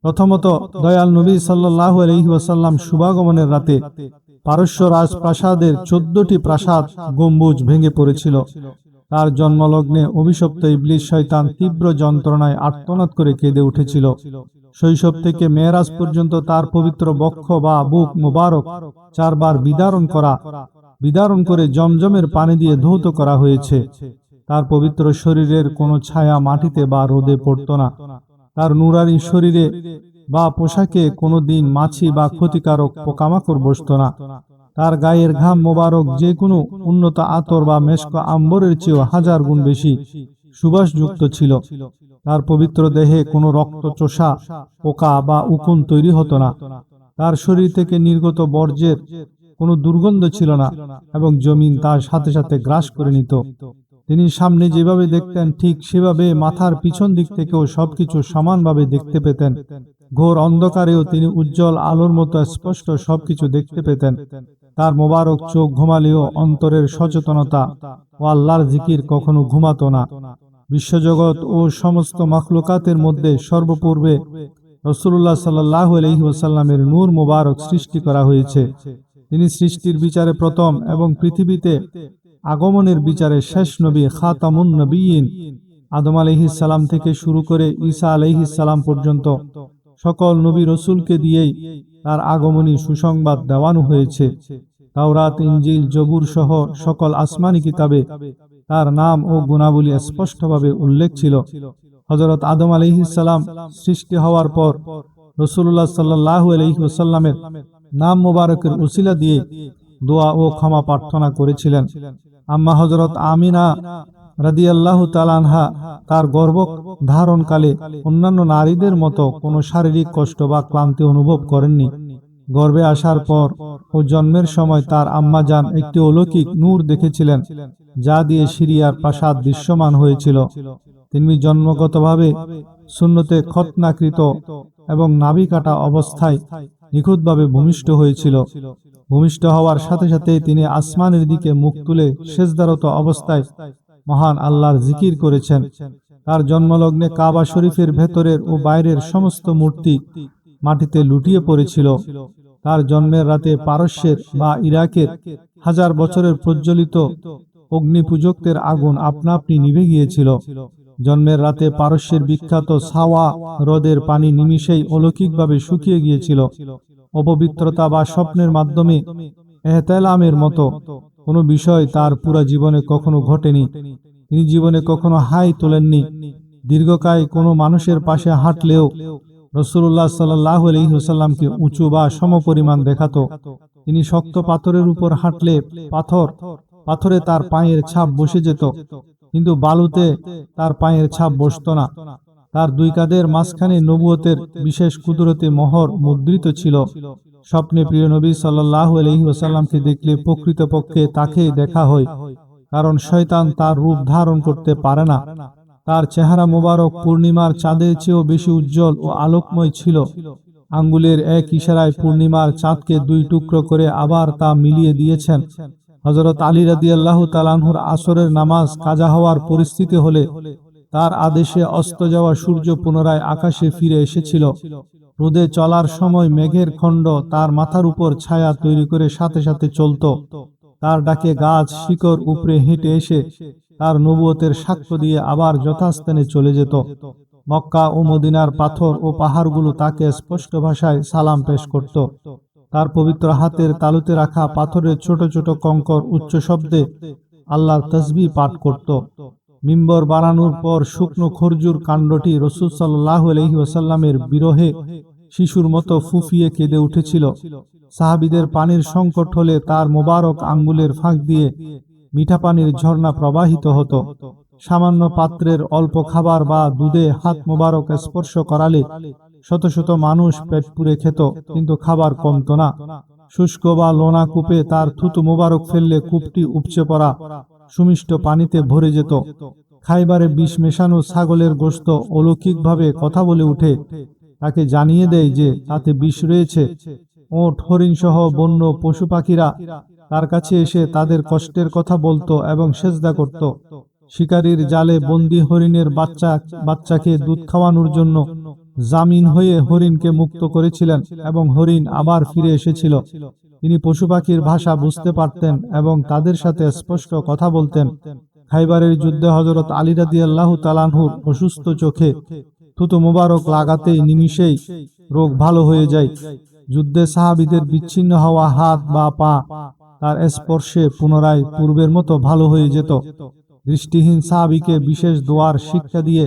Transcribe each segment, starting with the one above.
প্রথমত, দয়াল নবী সাল্লাল্লাহু আলাইহি ওয়াসাল্লাম শুভাগমনের রাতে পারস্য রাজপ্রাসাদের 14টি প্রাসাদ গম্বুজ ভেঙে পড়েছিল। তার জন্মলগ্নে অভিশপ্ত ইবলিস শয়তান তীব্র যন্ত্রণায় আর্তনাদ করে কেঁদে উঠেছিল। শৈশব থেকে মেরাজ পর্যন্ত তার পবিত্র বক্ষ বা বুক মোবারক 4 বার বিদারণ করে জমজমের পানি দিয়ে ধৌত করা হয়েছে। তার পবিত্র শরীরের কোনো ছায়া মাটিতে বা রোদে পড়ত না। তার নুরানি শরীরে বা পোশাকে কোনো দিন মাছি বা ক্ষতিকারক পোকামাকড় বসত না। তার গায়ের ঘাম মোবারক যে কোনো উন্নত আতর বা মেশক আম্বরের চেয়েও 1000 গুণ বেশি সুবাসযুক্ত ছিল। তার পবিত্র দেহে কোনো রক্তচোষা পোকা বা উকুন তৈরি হতো না। তার শরীর থেকে নির্গত বর্জ্যের কোনো দুর্গন্ধ ছিল না এবং জমিন তার সাথে সাথে গ্রাস করে নিত। তিনি সামনে যেভাবে দেখতেন ঠিক সেভাবে মাথার পিছন দিক থেকেও সবকিছু সমানভাবে দেখতে পেতেন। ঘোর অন্ধকারেও তিনি উজ্জ্বল আলোর মতো স্পষ্ট সবকিছু দেখতে পেতেন। তার মোবারক চোখ ঘুমালেও অন্তরের সচেতনতা ও আল্লাহর জিকির কখনো ঘুমাতো না। বিশ্বজগৎ ও সমস্ত মাখলুকাতের মধ্যে সর্বপূর্বে রাসূলুল্লাহ সাল্লাল্লাহু আলাইহি ওয়াসাল্লামের নূর মোবারক সৃষ্টি করা হয়েছে। তিনি সৃষ্টির বিচারে প্রথম এবং পৃথিবীতে আগমনের বিচারে শেষ নবী, খাতামুন নবিয়্যিন। আদম আলাইহিস সালাম থেকে শুরু করে ঈসা আলাইহিস সালাম পর্যন্ত সকল নবী রসুলকে দিয়েই তার আগমনী সুসংবাদ দেওয়ানো হয়েছে। তাওরাত, ইনজিল, জবুর সহ সকল আসমানি কিতাবে তার নাম ও গুণাবলী স্পষ্টভাবে উল্লেখ ছিল। হযরত আদম আলাইহিস সালাম সৃষ্টি হওয়ার পর রাসূলুল্লাহ সাল্লাল্লাহু আলাইহি ওয়াসাল্লামের নাম মোবারকের উসিলা দিয়ে দোয়া ও ক্ষমা প্রার্থনা করেছিলেন। আম্মা হযরত আমিনা রাদিয়াল্লাহু তাআলা আনহা তার গর্ভ ধারণকালে অন্যান্য নারীদের মতো কোনো শারীরিক কষ্ট বা ক্লান্তি অনুভব করেননি। গর্ভে আসার পর ও জন্মের সময় তার আম্মা জান একটি অলৌকিক নূর দেখেছিলেন, যা দিয়ে সিরিয়ার প্রাসাদ দৃশ্যমান হয়েছিল। তিনি জন্মগতভাবে সুন্নতে খতনাকৃত এবং নাভি কাটা অবস্থায় নিখুঁতভাবে ভূমিষ্ঠ হয়েছিল। ভূমিষ্ঠ হওয়ার সাথে সাথে তিনি আসমানের দিকে মুখ তুলে সেজদারত অবস্থায় মহান আল্লাহর জিকির করেছেন। তার জন্মলগ্নে কাবা শরীফের ভেতরের ও বাইরের সমস্ত মূর্তি মাটিতে লুটিয়ে পড়েছিল। তার জন্মের রাতে পারস্যের বা ইরাকের 1000 বছরের প্রজ্বলিত অগ্নিপূজকদের আগুন আপনা আপনি নিভে গিয়েছিল। জন্মের রাতে পারস্যের বিখ্যাত সাওয়া হ্রদের পানি নিমিষেই অলৌকিকভাবে শুকিয়ে গিয়েছিল। অপবিত্রতা বা স্বপ্নের মাধ্যমে এহতেলামের মতো কোনো বিষয় তার পুরা জীবনে কখনো ঘটেনি। তিনি জীবনে কখনো হাই তোলেননি। দীর্ঘকায় কোনো মানুষের পাশে হাঁটলেও রাসূলুল্লাহ সাল্লাল্লাহু আলাইহি ওয়াসাল্লামকে উঁচু বা সমপরিমাণ দেখাতো। তিনি শক্ত পাথরের উপর হাঁটলে পাথরে তার পায়ের ছাপ বসে যেত, কিন্তু বালুতে তার পায়ের ছাপ বসত না। তার 2 কাঁধের মাঝখানে নবুয়তের বিশেষ কুদরতি মোহর মুদ্রিত ছিল। স্বপ্নে প্রিয় নবী সাল্লাল্লাহু আলাইহি ওয়াসাল্লামকে দেখলে প্রকৃতপক্ষে তাকেই দেখা হয়, কারণ শয়তান তার রূপ ধারণ করতে পারে না। তার চেহারা মোবারক পূর্ণিমার চাঁদের চেয়েও বেশি উজ্জ্বল ও আলোকময় ছিল। আঙ্গুলের এক ইশারায় পূর্ণিমার চাঁদকে 2 টুকরো করে আবার তা মিলিয়ে দিয়েছেন। হযরত আলী রাদিয়াল্লাহু তাআলা আনহুর আসরের নামাজ কাজা হওয়ার পরিস্থিতি হলে তার আদেশে অস্ত যাওয়া সূর্য পুনরায় আকাশে ফিরে এসেছিল। রোদে চলার সময় মেঘের খণ্ড তার মাথার উপর ছায়া তৈরি করে সাথে সাথে চলত। তার ডাকে গাছ শিকড় উপরে হেঁটে এসে তার নবুয়তের সাক্ষ্য দিয়ে আবার যথাস্থানে চলে যেত। মক্কা ও মদিনার পাথর ও পাহাড়গুলো তাকে স্পষ্ট ভাষায় সালাম পেশ করত। তার পবিত্র হাতের তালুতে রাখা পাথরের ছোট ছোট কঙ্কর উচ্চ শব্দে আল্লাহর তাসবিহ পাঠ করত। মিম্বর বানানোর পর শুকনো খরজুর কাণ্ডটি রাসূল সাল্লাল্লাহু আলাইহি ওয়াসাল্লামের বিরহে শিশুর মতো ফুফিয়ে কেঁদে উঠেছিল। সাহাবীদের পানির সংকট হলে তার মোবারক আঙ্গুলের ফাঁক দিয়ে মিঠা পানির ঝর্ণা প্রবাহিত হতো। সামান্য পাত্রের অল্প খাবার বা দুধে হাত মোবারক স্পর্শ করালে শত শত মানুষ পেট পুরে খেত, কিন্তু খাবার কমতো না। শুষ্ক বা লোনা কূপে তার থুতু মোবারক ফেললে কূপটি উপচে পড়া সুমিষ্ট পানিতে ভরে যেত। খাইবারে বিষ মেশানো ছাগলের গোশত অলৌকিকভাবে কথা বলে উঠে তাকে জানিয়ে দেয় যে তাতে বিষ রয়েছে। ওট, হরিণ সহ বন্য পশু পাখিরা তার কাছে এসে তাদের কষ্টের কথা বলতো এবং সেজদা করত। শিকারীর জালে বন্দী হরিণের বাচ্চাকে দুধ খাওয়ানোর জন্য জামিন হয়ে হরিণকে মুক্ত করেছিলেন এবং হরিণ আবার ফিরে এসেছিল। তিনি পশু পাখির ভাষা বুঝতে পারতেন এবং তাদের সাথে স্পষ্ট কথা বলতেন। খাইবারের যুদ্ধে হযরত আলী রাদিয়াল্লাহু তাআলা আনহুর অসুস্থ চোখে থুতু মোবারক লাগাতেই নিমিষেই রোগ ভালো হয়ে যায়। যুদ্ধে সাহাবীদের বিচ্ছিন্ন হওয়া হাত বা পা তার স্পর্শে পুনরায় পূর্বের মতো ভালো হয়ে যেত। দৃষ্টিহীন সাহাবীকে বিশেষ দোয়ার শিক্ষা দিয়ে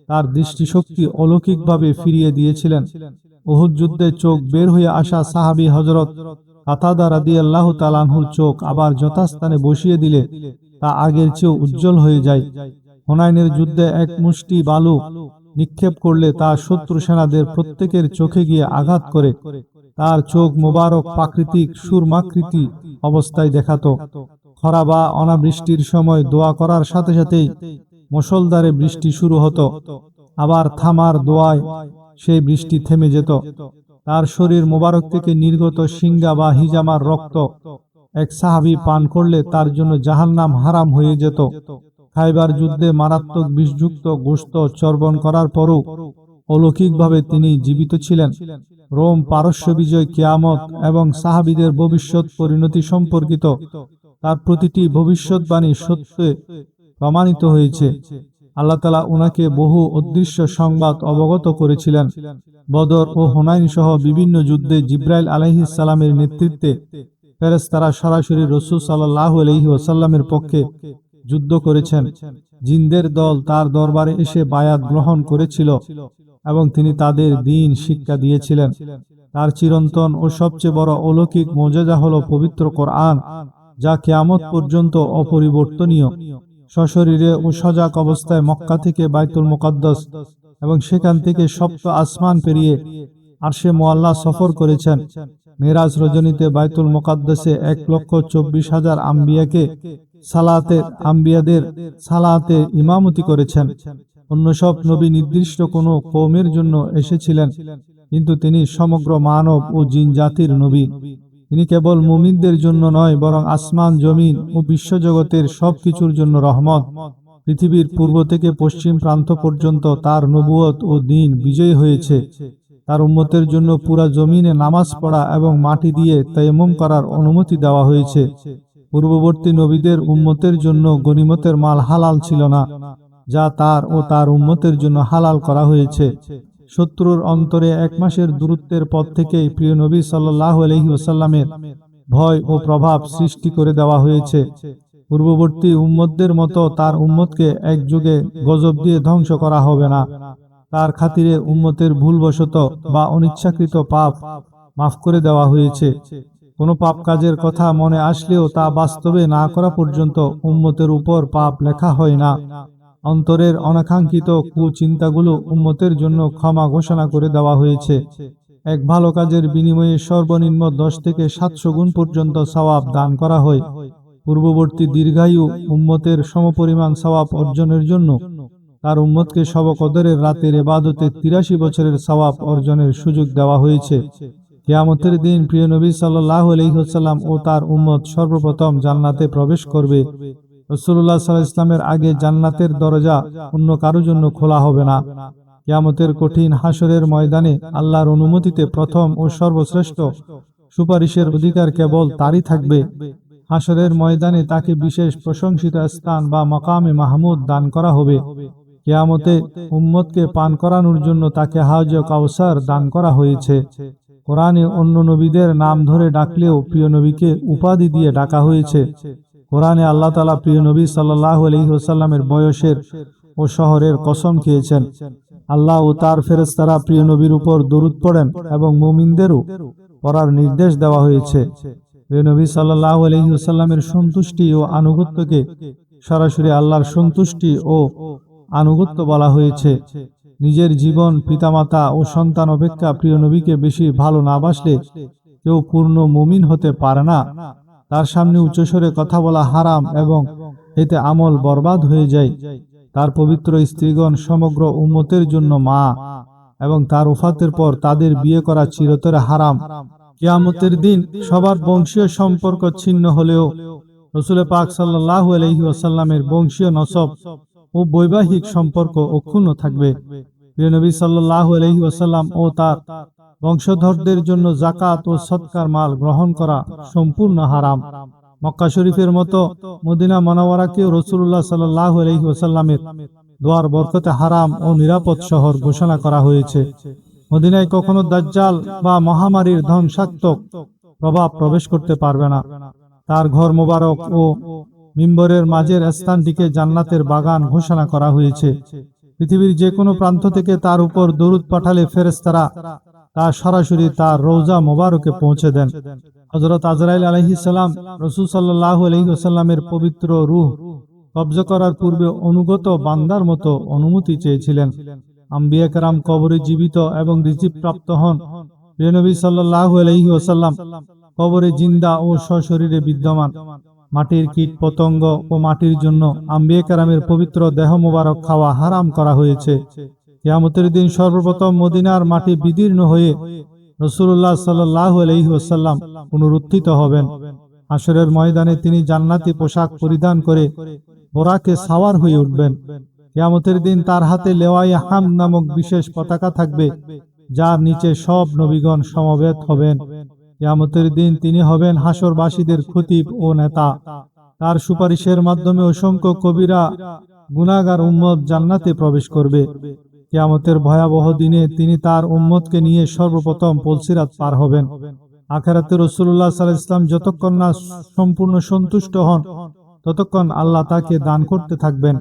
তার দৃষ্টিশক্তি অলৌকিকভাবে ফিরিয়ে দিয়েছিলেন। উহুদ যুদ্ধে চোখ বের হয়ে আসা সাহাবী হযরত কাতাদা রাদিয়াল্লাহু তাআলা আনহুর চোখ আবার যথাস্থানে বসিয়ে দিলে তা আগের চেয়েও উজ্জ্বল হয়ে যায়। হুনাইনের যুদ্ধে এক মুষ্টি বালু নিক্ষেপ করলে তা শত্রু সেনাদের প্রত্যেকের চোখে গিয়ে আঘাত করে। তার চোখ মোবারক প্রাকৃতিক সুরমাকৃতি অবস্থায় দেখাতো। খরা বা অনাবৃষ্টির সময় দোয়া করার সাথে সাথেই মুষলধারে বৃষ্টি শুরু হতো, আবার থামার দোয়ায় সেই বৃষ্টি থেমে যেত। তার শরীর মোবারক থেকে নির্গত সিংহা বা হিজামার রক্ত এক সাহাবী পান করলে তার জন্য জাহান্নাম হারাম হয়ে যেত। খাইবার যুদ্ধে মারাত্মক বিষযুক্ত গোশত চর্বণ করার পরও অলৌকিকভাবে তিনি জীবিত ছিলেন। রোম পারস্য বিজয়, কিয়ামত এবং সাহাবীদের ভবিষ্যৎ পরিণতি সম্পর্কিত তার প্রতিটি ভবিষ্যৎবাণী সত্যে প্রমাণিত হয়েছে। আল্লাহ তাআলা উনাকে বহু অদৃশ্য সংবাদ অবগত করেছিলেন। বদর ও হুনাইন সহ বিভিন্ন যুদ্ধে জিবরাইল আলাইহিস সালামের নেতৃত্বে ফেরেশতারা সরাসরি রাসূল সাল্লাল্লাহু আলাইহি ওয়াসাল্লামের পক্ষে যুদ্ধ করেছেন। জিনদের দল তার দরবারে এসে বায়াত গ্রহণ করেছিল এবং তিনি তাদের দ্বীন শিক্ষা দিয়েছিলেন। তার চিরন্তন ও সবচেয়ে বড় অলৌকিক মুজিজা হলো পবিত্র কোরআন, যা কিয়ামত পর্যন্ত অপরিবর্তনীয়। সশরীরে ও সজাগ অবস্থায় মক্কা থেকে বাইতুল মুকাদ্দাস এবং সেখান থেকে সপ্ত আসমান পেরিয়ে আরশে মুআল্লা সফর করেছেন। মেরাজ রজনীতে বাইতুল মুকাদ্দাসে 1,24,000 আম্বিয়াদের সালাতে ইমামতি করেছেন। অন্য সব নবী নির্দিষ্ট কোনো কওমের জন্য এসেছিলেন, কিন্তু তিনি সমগ্র মানব ও জিন জাতির নবী। তিনি কেবল মুমিনদের জন্য নয়, বরং আসমান, জমিন ও বিশ্বজগতের সবকিছুর জন্য রহমত। পৃথিবীর পূর্ব থেকে পশ্চিম প্রান্ত পর্যন্ত তার নবুয়ত ও দ্বীন বিজয়ী হয়েছে। তার উম্মতের জন্য পুরা জমিনে নামাজ পড়া এবং মাটি দিয়ে তায়াম্মুম করার অনুমতি দেওয়া হয়েছে। পূর্ববর্তী নবীদের উম্মতের জন্য গনিমতের মাল হালাল ছিল না, যা তার ও তার উম্মতের জন্য হালাল করা হয়েছে। শত্রুর অন্তরে 1 মাসের দূরত্বের পর থেকেই প্রিয় নবী সাল্লাল্লাহু আলাইহি ওয়াসাল্লামের ভয় ও প্রভাব সৃষ্টি করে দেওয়া হয়েছে। পূর্ববর্তী উম্মতদের মতো তার উম্মতকে এক যুগে গজব দিয়ে ধ্বংস করা হবে না। তার খাতিরে উম্মতের ভুলবশত বা অনিচ্ছাকৃত পাপ মাফ করে দেওয়া হয়েছে। কোনো পাপ কাজের কথা মনে আসলেও তা বাস্তবে না করা পর্যন্ত উম্মতের উপর পাপ লেখা হয় না। অন্তরের অনাকাঙ্ক্ষিত কুচিন্তাগুলো উম্মতের জন্য ক্ষমা ঘোষণা করে দেওয়া হয়েছে। এক ভালো কাজের বিনিময়ে সর্বনিম্ন 10 থেকে 700 গুণ পর্যন্ত সওয়াব দান করা হয়। পূর্ববর্তী দীর্ঘায়ু উম্মতের সমপরিমাণ সওয়াব অর্জনের জন্য তার উম্মতকে শবে কদরের রাতের ইবাদতে 83 বছরের সওয়াব অর্জনের সুযোগ দেওয়া হয়েছে। কিয়ামতের দিন প্রিয় নবী সাল্লাল্লাহু আলাইহি ওয়াসাল্লাম ও তার উম্মত সর্বপ্রথম জান্নাতে প্রবেশ করবে। রাসূলুল্লাহ সাল্লাল্লাহু আলাইহি ওয়াসাল্লামের আগে জান্নাতের দরজা অন্য কারো জন্য খোলা হবে না। কিয়ামতের কঠিন হাসরের ময়দানে আল্লাহর অনুমতিতে প্রথম ও সর্বশ্রেষ্ঠ সুপারিশের অধিকার কেবল তারই থাকবে। হাসরের ময়দানে তাকে বিশেষ প্রশংসিত স্থান বা মাকামে মাহমুদ দান করা হবে। কিয়ামতে উম্মতকে পান করানোর জন্য তাকে হাউজে কাউসার দান করা হয়েছে। কোরআনে অন্য নবীদের নাম ধরে ডাকলেও প্রিয় নবীকে উপাধি দিয়ে ডাকা হয়েছে। কোরআনে আল্লাহ তাআলা প্রিয় নবী সাল্লাল্লাহু আলাইহি ওয়াসাল্লামের বয়সের ও শহরের কসম খেয়েছেন। আল্লাহ ও তার ফেরেশতারা প্রিয় নবীর উপর দরুদ পড়েন এবং মুমিনদেরও পড়ার নির্দেশ দেওয়া হয়েছে। প্রিয় নবী সাল্লাল্লাহু আলাইহি ওয়াসাল্লামের সন্তুষ্টি ও আনুগত্যকে সরাসরি আল্লাহর সন্তুষ্টি ও আনুগত্য বলা হয়েছে। নিজের জীবন, পিতামাতা ও সন্তান অপেক্ষা প্রিয় নবীকে বেশি ভালো না বাসলে কেউ পূর্ণ মুমিন হতে পারে না। তার সামনে উচ্চস্বরে কথা বলা হারাম এবং এতে আমল বরবাদ হয়ে যায়। তার পবিত্র স্ত্রীগণ সমগ্র উম্মতের জন্য মা এবং তার ওফাতের পর তাদের বিয়ে করা চিরতরে হারাম। কিয়ামতের দিন সবার বংশীয় সম্পর্ক ছিন্ন হলেও রাসূল পাক সাল্লাল্লাহু আলাইহি ওয়াসাল্লামের বংশীয় নসব ও বৈবাহিক সম্পর্ক অক্ষুণ্ণ থাকবে। প্রিয় নবী সাল্লাল্লাহু আলাইহি ওয়াসাল্লাম ও তার বংশধরদের জন্য যাকাত ও সদকার মাল গ্রহণ করা সম্পূর্ণ হারাম। মক্কা শরীফের মতো মদিনা মুনাওয়ারাকেও রাসূলুল্লাহ সাল্লাল্লাহু আলাইহি ওয়াসাল্লামের দোয়ার বরকতে হারাম ও নিরাপদ শহর ঘোষণা করা হয়েছে। মদিনায় কখনো দাজ্জাল বা মহামারীর ধ্বংসাত্মক প্রভাব প্রবেশ করতে পারবে না। তার ঘর মোবারক ও মিম্বরের মাঝের স্থানটিকে জান্নাতের বাগান ঘোষণা করা হয়েছে। পৃথিবীর যে কোনো প্রান্ত থেকে তার উপর দরুদ পাঠালে ফেরেশতারা তা সরাসরি তার রওজা মোবারকে পৌঁছে দেন। হযরত আজরাইল আলাইহিস সালাম রাসূল সাল্লাল্লাহু আলাইহি ওয়াসাল্লামের পবিত্র রূহ কবজ করার পূর্বে অনুগত বান্দার মতো অনুমতি চেয়েছিলেন। আম্বিয়া কেরাম কবরে জীবিত এবং রিজিক প্রাপ্ত হন। প্রিয় নবী সাল্লাল্লাহু আলাইহি ওয়াসাল্লাম কবরে জিন্দা ও সশরীরে বিদ্যমান। মাটির কীট পতঙ্গ ও মাটির জন্য আম্বিয়া কেরামের পবিত্র দেহ মোবারক খাওয়া হারাম করা হয়েছে। কিয়ামতের দিন সর্বপ্রথম মদিনার মাটি বিদীর্ণ হয়ে রাসূলুল্লাহ সাল্লাল্লাহু আলাইহি ওয়াসাল্লাম পুনরুত্থিত হবেন। হাশরের ময়দানে তিনি জান্নাতি পোশাক পরিধান করে বোরাকে সাওয়ার হয়ে উঠবেন। কিয়ামতের দিন তার হাতে লেওয়ায়ে হামদ নামক বিশেষ পতাকা থাকবে, যার নিচে সব নবীগণ সমবেত হবেন। কিয়ামতের দিন তিনি হবেন হাশরবাসীদের খতিব ও নেতা। তার সুপারিশের মাধ্যমে অসংখ্য কবিরা গুনাহগার উম্মত জান্নাতে প্রবেশ করবে। কিয়ামতের ভয়াবহ দিনে তিনি তার উম্মতকে নিয়ে সর্বপ্রথম পুলসিরাত পার হবেন। আখিরাতে রাসূলুল্লাহ সাল্লাল্লাহু আলাইহি ওয়াসাল্লাম যতক্ষণ না সম্পূর্ণ সন্তুষ্ট হন, ততক্ষণ আল্লাহ তাকে দান করতে থাকবেন।